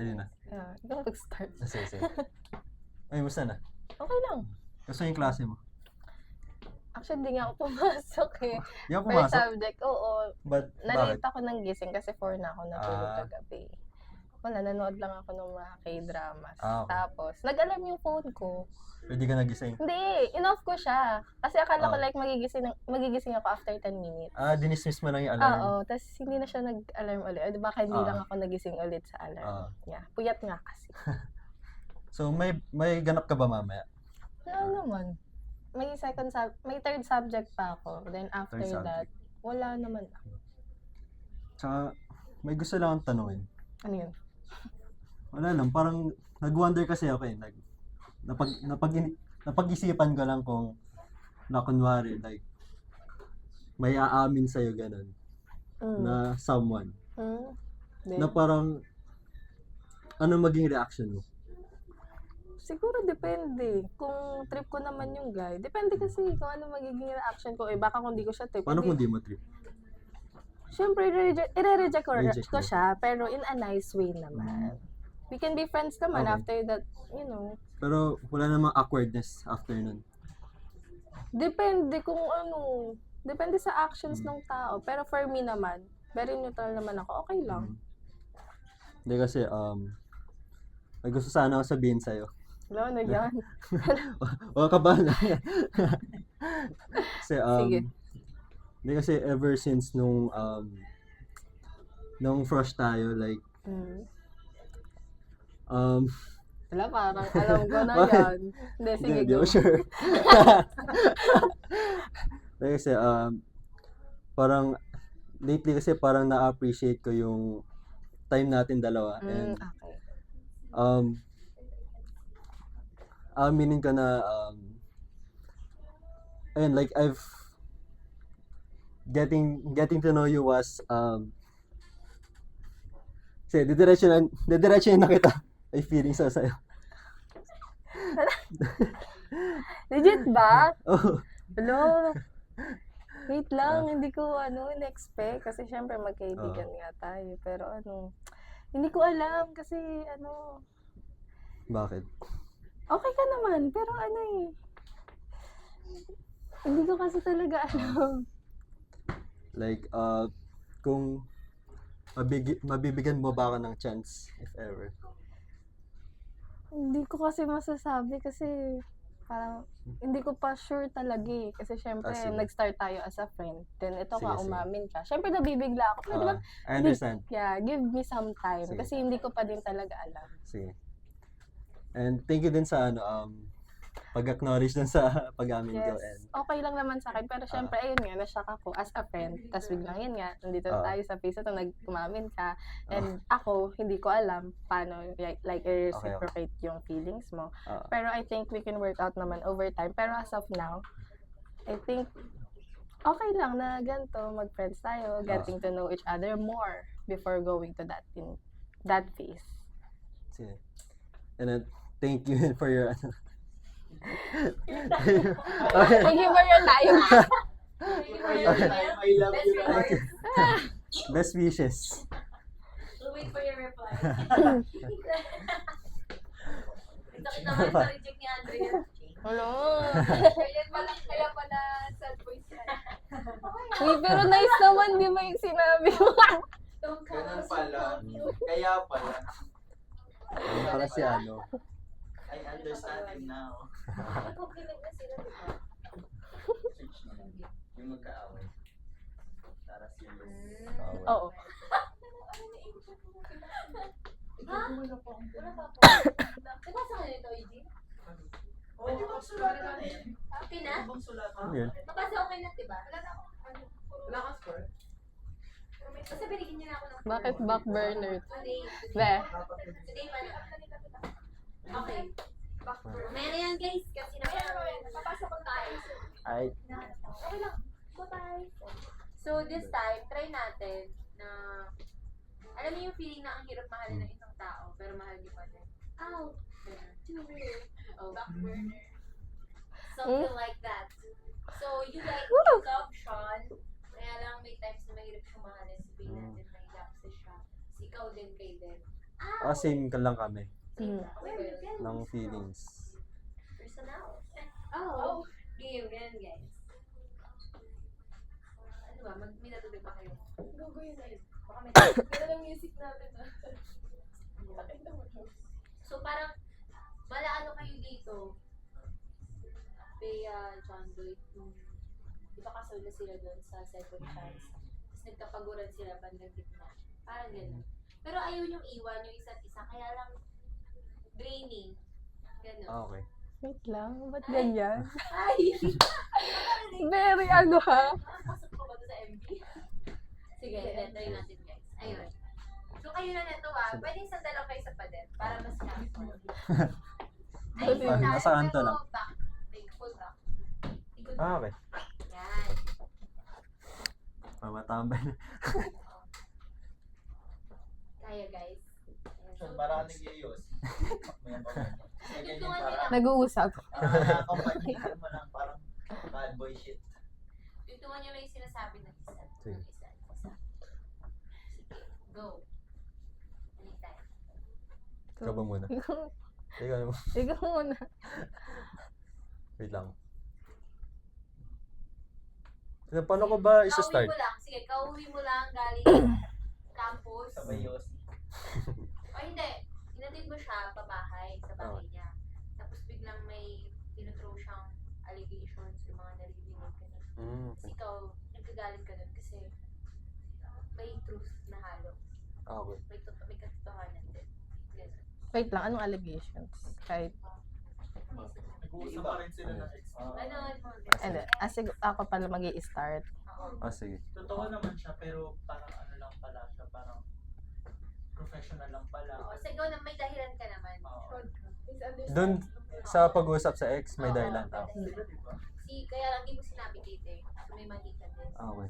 Ayun na. Ikaw mag-start. Sige. Ay, musta na? Okay lang. Gusto yung klase mo? Actually, hindi nga ako pumasok eh. Di ako First pumasok? subject, oo. Bakit? Na-late ako ng gising kasi 4 na ako natulog Ah. kagabi. Wala, nanood lang ako ng mga K-dramas. Okay. Tapos, nag-alarm yung phone ko. Pwede ka nagising? Hindi, in-off ko siya. Kasi akala ko Ah. like magigising ako after 10 minutes. Dinismiss mo lang yung alarm? Oo, tapos hindi na siya nag-alarm ulit. O baka hindi lang ako nagising ulit sa alarm. Yeah, puyat nga kasi. So, may ganap ka ba mamaya? Ano naman? May third subject pa ako. Then after Third that, wala naman. Tsaka, may gusto lang akong tanungin. Ano yun? Wala lang, parang nag-wonder kasi ako eh. Napag-isipan ko lang kung na kunwari, like, may aamin sa'yo ganun na someone. Na parang, ano maging reaction mo? Siguro depende. Kung trip ko naman yung guy, depende kasi kung ano magiging reaction ko. Baka kung di ko siya trip. Paano kung di mo trip? Siyempre, i-reject Reject ko mo. siya, pero in a nice way naman. We can be friends naman Okay. after that, you know. Pero wala namang awkwardness after nun. Depende kung ano. Depende sa actions ng tao. Pero for me naman, very neutral naman ako. Okay lang. Hindi kasi, may gusto sana ako sabihin sa'yo. Wala na yan. Wala ka ba na? Kasi, Sige. hindi kasi ever since nung fresh tayo, like, Wala, parang alam ko na Bakit? yan. Hindi, sige, Hindi go. ko sure. Kasi, parang, lately kasi parang na-appreciate ko yung time natin dalawa. And, Okay. aminin ko na, ayun, like, I've, getting to know you was, kasi, didiretso na kita. Ay, feelings ako sa'yo. Legit ba? Oh, Hello? Wait lang, hindi ko in-expect. Kasi syempre magkaibigan nga tayo. Pero hindi ko alam kasi bakit? okay ka naman. Pero hindi ko kasi talaga alam. Like, kung mabibigyan mo ba ako ng chance, if ever? Hindi ko kasi masasabi kasi parang hindi ko pa sure talaga eh. Kasi syempre Sige. nag-start tayo as a friend. Then ito Sige, ka, sige. umamin ka. Syempre nabibigla ako. Pwede ba? I understand. Yeah, give me some time. Sige. Kasi hindi ko pa din talaga alam. Sige. And thank you din sa pag-acknowledge dun sa pag-amin ko. Yes, And, okay lang naman sa akin. Pero syempre, ayun nga, na-shock ako as a friend. Tapos biglang yun nga, nandito tayo sa face ito, nag-umamin ka. And ako, hindi ko alam paano, like i-reciprocate yung feelings mo. Pero I think we can work out naman over time. Pero as of now, I think, okay lang na ganito, mag-friends tayo, getting to know each other more before going to that phase. sige. And then, thank you for your, Thank you for your time. I love you. best wishes. We'll wait for your reply. Sakit naman sa reject ni Andrea. Hello. Kaya pala sad boys yan. Uy, pero nice naman, di ba yung sinabi mo? Ganun pala. Kaya pala. Ano pala si I understand him now. Compliment na sila, di ba? Switch na lang. Yung magkaaway. Para serious. Oo. Ha? Wala pa po. Nabasa ka nito, Eugene? Pwede bang sulatan eh? Okay na? Pwede bang sulatan? Yun. Mabasa okay na, di ba? Wala na ako. Wala kang score? Basta binigyan niya na ako ng Bakit back burner? Today. Be. Today pa na. Okay. Meron yan guys. Kasi napapasok ko tayo. Ay, Okay lang. Bye-bye. So this time, try natin na alam niyo yung feeling na ang hirap mahalin ng isang tao pero mahal niyo pa din. Ow! Oh, back burner. Something like that. So you love Sean. Kaya lang may times na mahirap siyang mahalin. Sabihin natin mahirap si siya. Ikaw din kay din. Same ka lang kami Mm. ng feelings. Personal. Oh. Game, ganyan guys. Ano ba? May natutog ba kayo? Go yun na yun. Baka may Pero lang music natin. So parang, malaano kayo dito? Bea, John Lloyd, di ba kasal na sila doon sa second chance? Tapos nagkapaguran sila bandang gitna. Parang gano'n. Pero ayaw niyong iwan yung isa't isa, kaya lang draining. Gano'n. Okay. Wait lang, ba't ganyan? Ay! Very ano ha? Pasok ko ba doon sa MB? Sige, try natin guys. Ayun. So kayo na neto pwedeng sandalan kayo sa pader para mas comfort. Nasa kanto lang. Back. Like full back. Ikot. Okay. Yan. Mamatambay na. Kaya guys. Ayan, so, Para ka nag-iayos. May pa Tuntungan nyo lang. Nag-uusap. Nakakampanya mo lang parang bad boy shit. Tuntungan nyo lang yung sinasabi ng isa. Sige. Ng isa. Go. Anytime. Ikaw ba muna? Ikaw naman. Ikaw muna. Wait lang. Paano ko ba isa-start? Kauwi mo lang. Sige, kauwi mo lang galing campus. Sabay Yossi. O hindi, inatid mo siya pabahay, sa bahay niya. Tapos biglang may tinuthrow siyang allegations, yung mga narinig ka na. Tapos ikaw, nagkagalit ka doon kasi may truth na halo. Okay. May katotohanan din. Ganun. Wait lang, anong allegations? Kahit, Nag-uusap pa rin sila ng ex. Ano? ano, ako pala mag-i-start. Oo. Sige. Totoo naman siya, pero parang ano lang pala siya, parang professional lang pala. Oo, so ikaw na may dahilan ka naman. Oo. Doon sa pag-uusap sa ex, may Oo, dahilan. may Okay. dahilan. Diba? Kaya lang di mo sinabi dito so may mali ka din. Okay.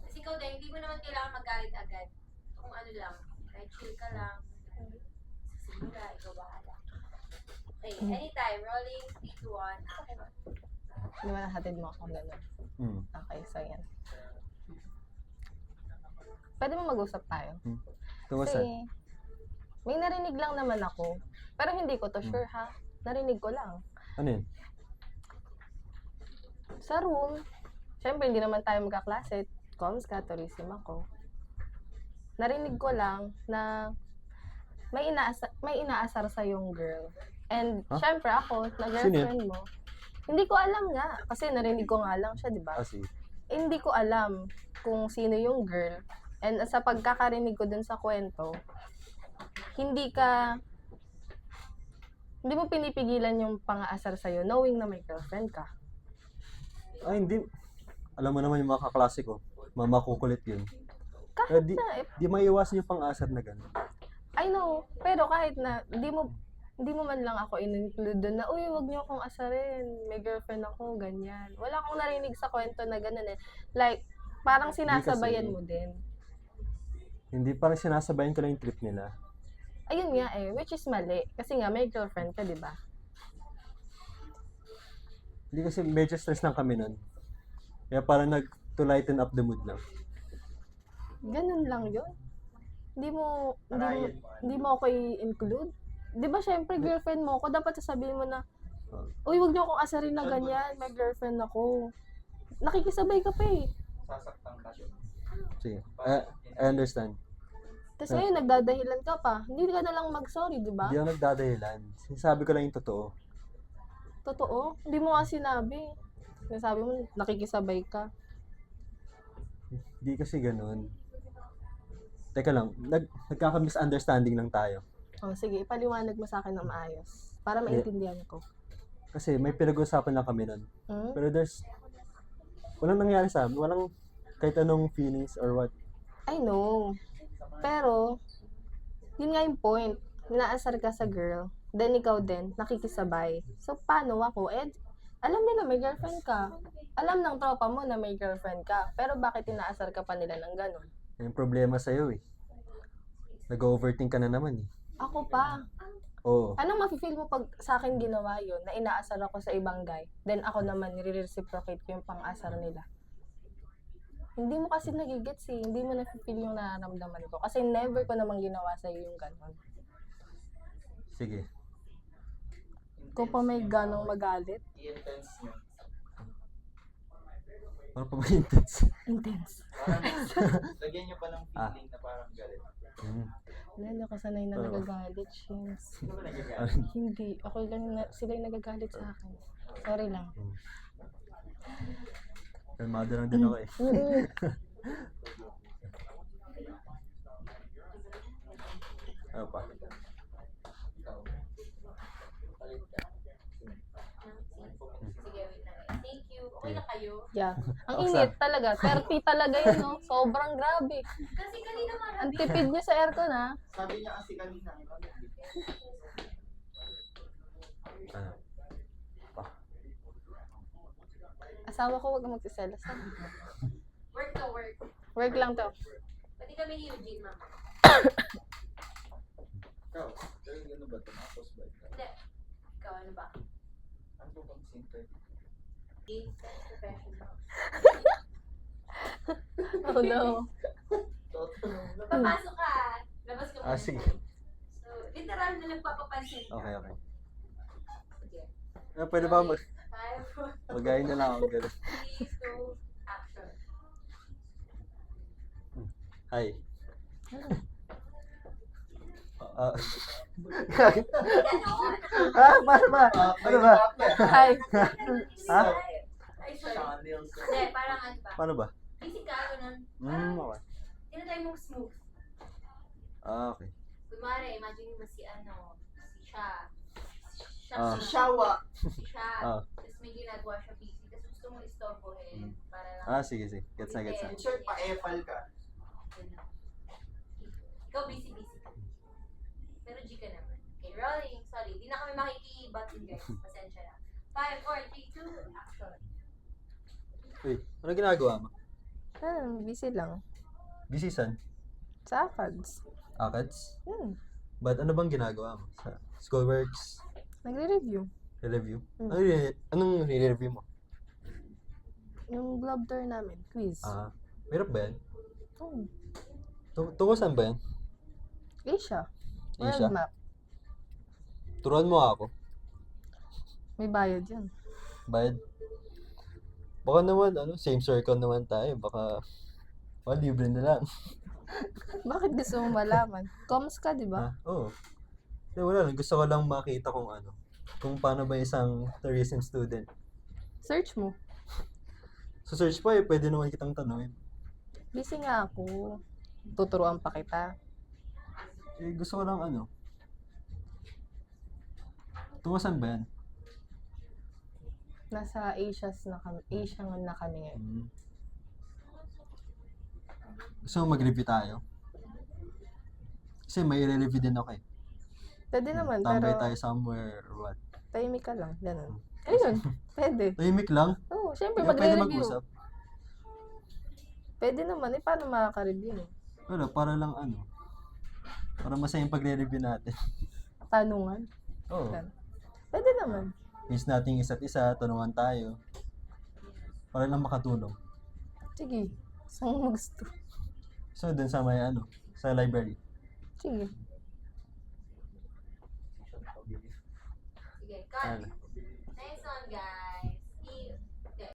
Kasi ikaw din, hindi mo naman kailangan magalit agad. Kung ano lang, kahit chill ka lang. Sa simula, ikaw bahala. Okay, anytime, rolling, 3, 2, 1, action. Di ba nahatid mo ako gano'n? Okay, so yan. Pwede mo mag-usap tayo? Tungo Kasi, saan? may narinig lang naman ako. Pero hindi ko to sure ha. Narinig ko lang. Ano yun? Sa room, syempre hindi naman tayo magkaklase. Comms ka, tourism ako. Narinig ko lang na may inaasar sa yung girl. And Huh? syempre ako, na girlfriend mo, hindi ko alam nga. Kasi narinig ko nga lang siya, di ba? Sige. Hindi ko alam kung sino yung girl. And sa pagkakarinig ko dun sa kwento, hindi mo pinipigilan yung pang-aasar sa'yo knowing na may girlfriend ka. Ay, hindi. Alam mo naman yung mga kaklase ko. Mamakukulit yun. Kahit di, na, di maiwasan yung pang-asar na gano'n. I know, pero kahit na, hindi mo man lang ako in-include doon na, uy, wag niyo akong asarin, may girlfriend ako, ganyan. Wala akong narinig sa kwento na gano'n eh. Like, parang sinasabayan mo din. Hindi, parang sinasabayan ko lang yung trip nila. Ayun nga eh, which is mali. Kasi nga, may girlfriend ka, di ba? Hindi kasi medyo stress lang kami nun. Kaya parang to lighten up the mood lang. Ganun lang yun. Ryan, Hindi mo ako i-include. Di ba, syempre, girlfriend mo ako, dapat sasabihin mo na, uy, wag niyo akong asarin na ganyan, may girlfriend ako. Nakikisabay ka pa eh. Sasaktan ka siya. Sige. I understand. Tapos ngayon, nagdadahilan ka pa. Hindi ka na lang mag-sorry, di ba? Hindi ako nagdadahilan. Sinasabi ko lang yung totoo. Totoo. Hindi mo nga sinabi. Sinasabi mo, nakikisabay ka. Hindi kasi ganun. Teka lang, nagkaka-misunderstanding lang tayo. O, sige, ipaliwanag mo sa akin ng maayos. Para maintindihan ko. Kasi may pinag-usapan lang kami nun. Hmm? Pero walang nangyari sa amin. Walang kahit anong feelings or what. I know. Pero, yun nga yung point. Inaasar ka sa girl. Then, ikaw din, nakikisabay. So, paano ako? Alam nila may girlfriend ka. Alam ng tropa mo na may girlfriend ka. Pero bakit inaasar ka pa nila ng ganun? Yung problema sa'yo eh. Nag-overthink ka na naman eh. Ako pa. Oo. Anong mafe-feel mo pag sa akin ginawa yun, na inaasar ako sa ibang guy, then ako naman nire-reciprocate ko yung pang-asar nila? Hindi mo kasi nagigets eh. Hindi mo na-feel yung nararamdaman ko. Kasi never ko namang ginawa sa'yo yung gano'n. Sige. Ko pa may ganong magalit. I-intense nyo. Ano pa ba intense? Intense. Parang, lagyan nyo pa ng feeling na parang galit. Hindi ako sanay na nagagalit, Shins. Hindi ba nagagalit? Hindi. Ako lang na, sila yung nagagalit sa akin. Sorry lang. Kalmado lang din ako eh. Ano pa? Sige, wait lang. Thank you. Okay na kayo? Yeah. Ang init talaga. 30 talaga yun, no? Sobrang grabe. Kasi kanina Ang marami. tipid niya sa aircon, ha? Sabi niya kasi kanina, Ano? Asawa ko, wag magsiselos. ha? Work to work. Work lang to. Pati kami ni Eugene, mama. ikaw, ano ba ito? Tapos ba ito? Hindi. Ikaw, ano ba? Ano ba bang simple? Game professional. Oh, no. Papasok ka. Labas ka muna. Sige. So, literal na nagpapapansin ka. Okay, okay. Sige. Pwede ba 5, 4, magayin na lang ako gano'n? 3, 2, action. Hi. Ganon! Paano ba? Ano ba? Hi. Ha? Ay, sorry. Channels. Hindi, parang ano ba? Paano ba? Busy ka, ganun. Okay. Tinatry mong smooth. Okay. Kunwari, imagine mo si ano, si Sha. Ah. Si Shawa. Si Sha. Ah. Tapos may ginagawa siya busy. Tapos gusto mo istorbohin. Para lang. Sige, sige. Gets na, gets na. In short, pa-epal ka. Ganun. Ikaw busy ka. Pero G ka naman. Okay, rolling. Sorry, di na kami makiki-button guys. Pasensya na. 5, 4, 3, 2, action. Uy, ano ginagawa mo? Busy lang. Busy san? Sa ACADS. Akads? But Ano bang ginagawa mo? Sa schoolworks? nagre-review. Review? Hmm. Anong review mo? Yung globe tour namin, quiz. Hirap ba yan? Hmm. Tungo saan ba yan? Asia. Asia? World map. Turuan mo ako. May bayad yun. Bayad. Baka naman, same circle naman tayo. Baka, libre na lang. Bakit gusto mo malaman? Comms ka, di ba? Oo. Wala lang. Gusto ko lang makita kung paano ba isang tourism student. Search mo. So search pa pwede naman kitang tanungin. Busy nga ako. Tuturuan pa kita. Gusto ko lang tungo saan ba yan? Nasa Asia na kami ngayon. Gusto mo mag-review tayo? Kasi may review din ako eh. Pwede naman, Tambay pero tayo somewhere or what? tahimik ka lang. Ganun. Ayun, pwede. Tahimik lang? Oo, syempre Hindi pwede magre-review. mag-usap? Pwede naman. Paano makaka-review? Wala, para lang para masaya yung pagre-review natin. Tanungan? Oo. Pwede naman. Miss natin isa't isa, tanungan tayo. Para lang makatulong. Sige. Saan mo gusto? So, dun sa may sa library. Sige. Sige, cut.